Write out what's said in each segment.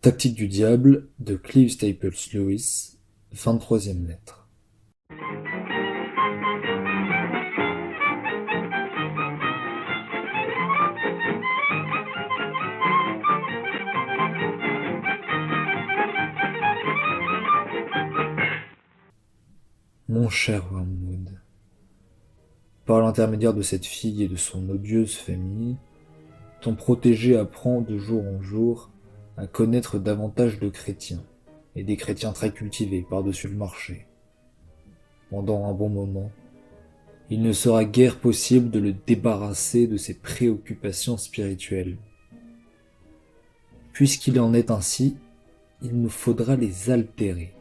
Tactique du diable de Clive Staples Lewis, 23e lettre. Mon cher Wormwood, par l'intermédiaire de cette fille et de son odieuse famille, ton protégé apprend de jour en jour à connaître davantage de chrétiens, et des chrétiens très cultivés par-dessus le marché. Pendant un bon moment, il ne sera guère possible de le débarrasser de ses préoccupations spirituelles. Puisqu'il en est ainsi, il nous faudra les altérer.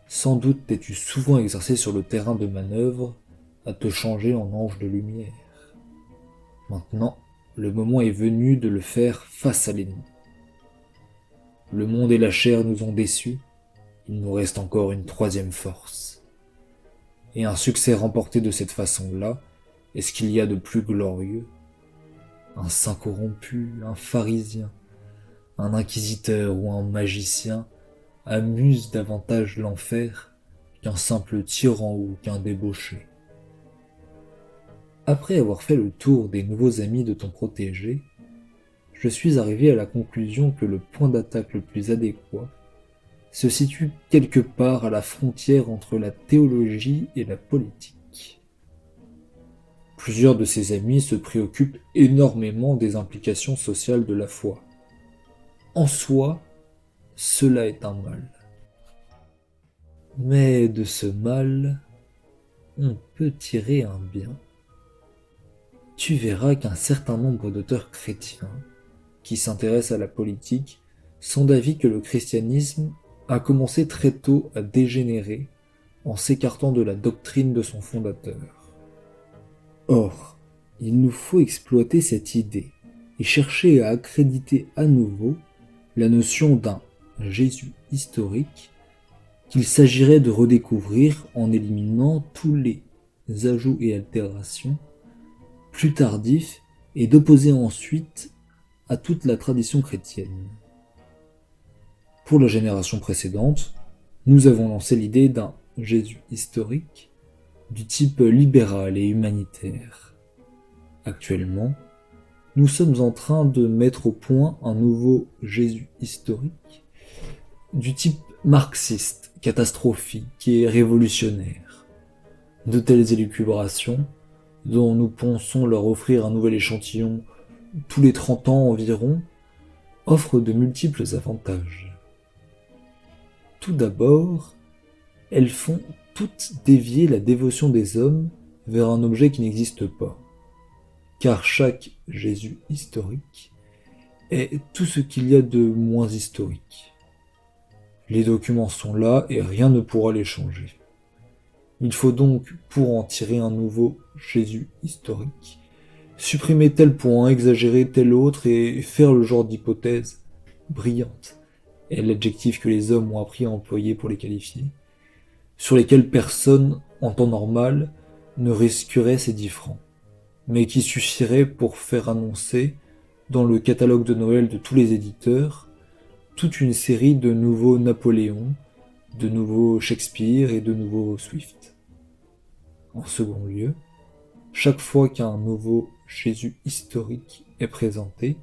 Sans doute t'es-tu souvent exercé sur le terrain de manœuvre à te changer en ange de lumière. Maintenant, le moment est venu de le faire face à l'ennemi. Le monde et la chair nous ont déçus, il nous reste encore une troisième force. Et un succès remporté de cette façon-là, est-ce qu'il y a de plus glorieux? Un saint corrompu, un pharisien, un inquisiteur ou un magicien amuse davantage l'enfer qu'un simple tyran ou qu'un débauché. Après avoir fait le tour des nouveaux amis de ton protégé, je suis arrivé à la conclusion que le point d'attaque le plus adéquat se situe quelque part à la frontière entre la théologie et la politique. Plusieurs de ses amis se préoccupent énormément des implications sociales de la foi. En soi, cela est un mal. Mais de ce mal, on peut tirer un bien. Tu verras qu'un certain nombre d'auteurs chrétiens qui s'intéressent à la politique sont d'avis que le christianisme a commencé très tôt à dégénérer en s'écartant de la doctrine de son fondateur. Or, il nous faut exploiter cette idée et chercher à accréditer à nouveau la notion d'un Jésus historique qu'il s'agirait de redécouvrir en éliminant tous les ajouts et altérations plus tardifs et d'opposer ensuite à toute la tradition chrétienne. Pour la génération précédente, nous avons lancé l'idée d'un Jésus historique du type libéral et humanitaire. Actuellement, nous sommes en train de mettre au point un nouveau Jésus historique du type marxiste, catastrophique et révolutionnaire. De telles élucubrations, dont nous pensons leur offrir un nouvel échantillon tous les 30 ans environ, offrent de multiples avantages. Tout d'abord, elles font toutes dévier la dévotion des hommes vers un objet qui n'existe pas, car chaque Jésus historique est tout ce qu'il y a de moins historique. Les documents sont là et rien ne pourra les changer. Il faut donc, pour en tirer un nouveau Jésus historique, supprimer tel point, exagérer tel autre et faire le genre d'hypothèse brillante, est l'adjectif que les hommes ont appris à employer pour les qualifier, sur lesquels personne, en temps normal, ne risquerait ses 10 francs, mais qui suffirait pour faire annoncer, dans le catalogue de Noël de tous les éditeurs, toute une série de nouveaux Napoléon, de nouveaux Shakespeare et de nouveaux Swift. En second lieu, chaque fois qu'un nouveau Jésus historique est présenté,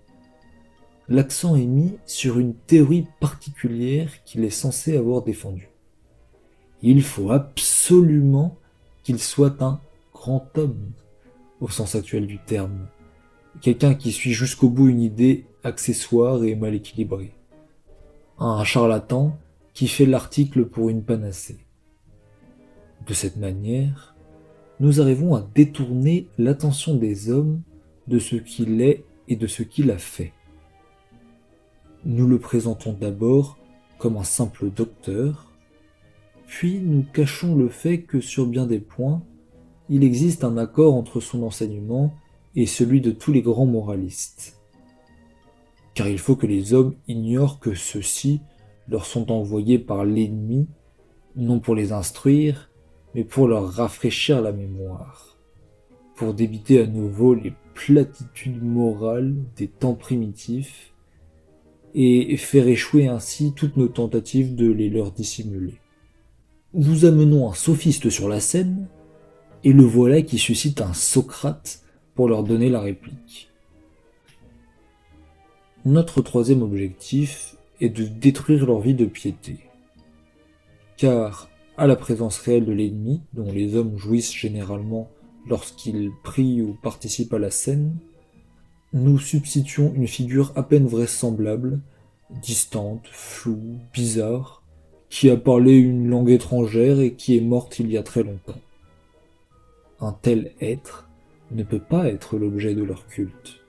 l'accent est mis sur une théorie particulière qu'il est censé avoir défendue. Il faut absolument qu'il soit un grand homme, au sens actuel du terme, quelqu'un qui suit jusqu'au bout une idée accessoire et mal équilibrée, un charlatan qui fait l'article pour une panacée. De cette manière, nous arrivons à détourner l'attention des hommes de ce qu'il est et de ce qu'il a fait. Nous le présentons d'abord comme un simple docteur, puis nous cachons le fait que sur bien des points, il existe un accord entre son enseignement et celui de tous les grands moralistes. Car il faut que les hommes ignorent que ceux-ci leur sont envoyés par l'ennemi, non pour les instruire, mais pour leur rafraîchir la mémoire, pour débiter à nouveau les platitudes morales des temps primitifs, et faire échouer ainsi toutes nos tentatives de les leur dissimuler. Nous amenons un sophiste sur la scène, et le voilà qui suscite un Socrate pour leur donner la réplique. Notre troisième objectif est de détruire leur vie de piété. Car, à la présence réelle de l'ennemi, dont les hommes jouissent généralement lorsqu'ils prient ou participent à la scène, nous substituons une figure à peine vraisemblable, distante, floue, bizarre, qui a parlé une langue étrangère et qui est morte il y a très longtemps. Un tel être ne peut pas être l'objet de leur culte.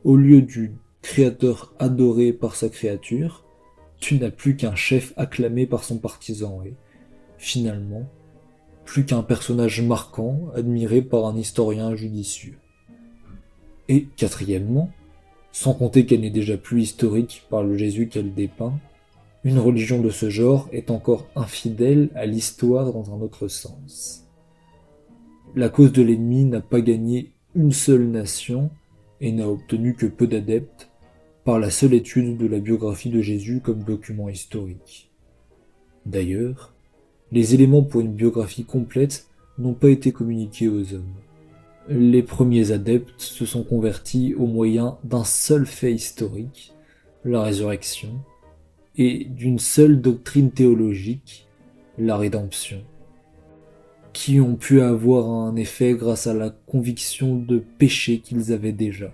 Au lieu du créateur adoré par sa créature, tu n'as plus qu'un chef acclamé par son partisan et, finalement, plus qu'un personnage marquant admiré par un historien judicieux. Et quatrièmement, sans compter qu'elle n'est déjà plus historique par le Jésus qu'elle dépeint, une religion de ce genre est encore infidèle à l'histoire dans un autre sens. La cause de l'ennemi n'a pas gagné une seule nation et n'a obtenu que peu d'adeptes par la seule étude de la biographie de Jésus comme document historique. D'ailleurs, les éléments pour une biographie complète n'ont pas été communiqués aux hommes. Les premiers adeptes se sont convertis au moyen d'un seul fait historique, la résurrection, et d'une seule doctrine théologique, la rédemption, qui ont pu avoir un effet grâce à la conviction de péché qu'ils avaient déjà.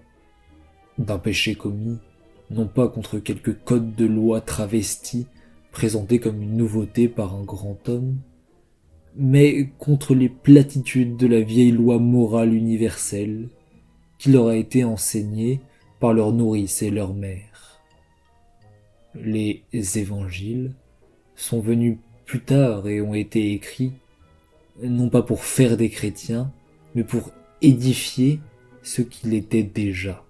D'un péché commis, non pas contre quelques codes de loi travestis présentés comme une nouveauté par un grand homme, mais contre les platitudes de la vieille loi morale universelle qui leur a été enseignée par leur nourrice et leur mère. Les évangiles sont venus plus tard et ont été écrits non pas pour faire des chrétiens, mais pour édifier ce qu'il était déjà.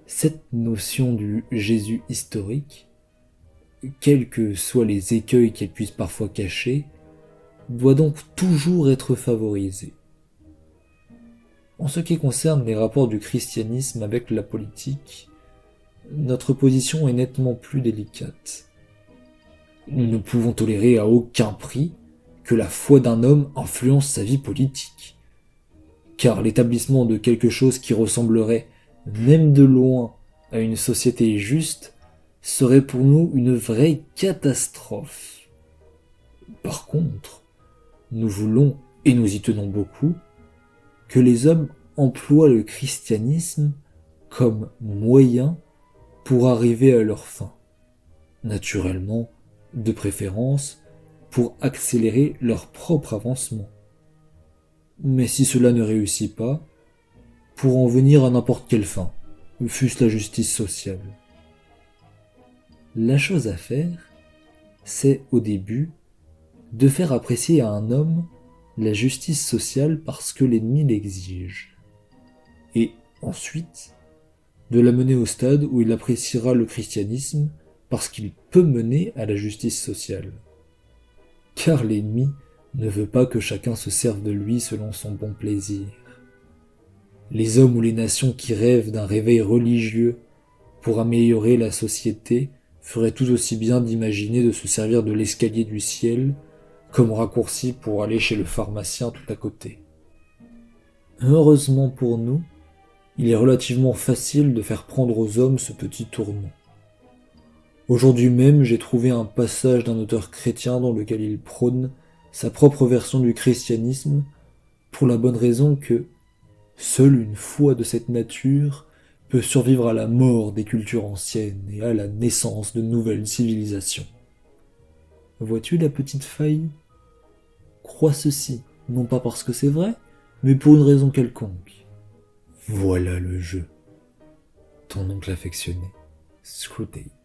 Cette notion du Jésus historique, quels que soient les écueils qu'elle puisse parfois cacher, doit donc toujours être favorisée. En ce qui concerne les rapports du christianisme avec la politique, notre position est nettement plus délicate. Nous ne pouvons tolérer à aucun prix que la foi d'un homme influence sa vie politique. Car l'établissement de quelque chose qui ressemblerait, même de loin, à une société juste, serait pour nous une vraie catastrophe. Par contre, nous voulons, et nous y tenons beaucoup, que les hommes emploient le christianisme comme moyen pour arriver à leur fin. Naturellement, de préférence, pour accélérer leur propre avancement. Mais si cela ne réussit pas, pour en venir à n'importe quelle fin, fût-ce la justice sociale. La chose à faire, c'est au début de faire apprécier à un homme la justice sociale parce que l'ennemi l'exige, et ensuite de l'amener au stade où il appréciera le christianisme parce qu'il peut mener à la justice sociale. Car l'ennemi ne veut pas que chacun se serve de lui selon son bon plaisir. Les hommes ou les nations qui rêvent d'un réveil religieux pour améliorer la société feraient tout aussi bien d'imaginer de se servir de l'escalier du ciel comme raccourci pour aller chez le pharmacien tout à côté. Heureusement pour nous, il est relativement facile de faire prendre aux hommes ce petit tournant. Aujourd'hui même, j'ai trouvé un passage d'un auteur chrétien dans lequel il prône sa propre version du christianisme pour la bonne raison que seule une foi de cette nature peut survivre à la mort des cultures anciennes et à la naissance de nouvelles civilisations. Vois-tu la petite faille ? Crois ceci, non pas parce que c'est vrai, mais pour une raison quelconque. Voilà le jeu. Ton oncle affectionné, Screwtape.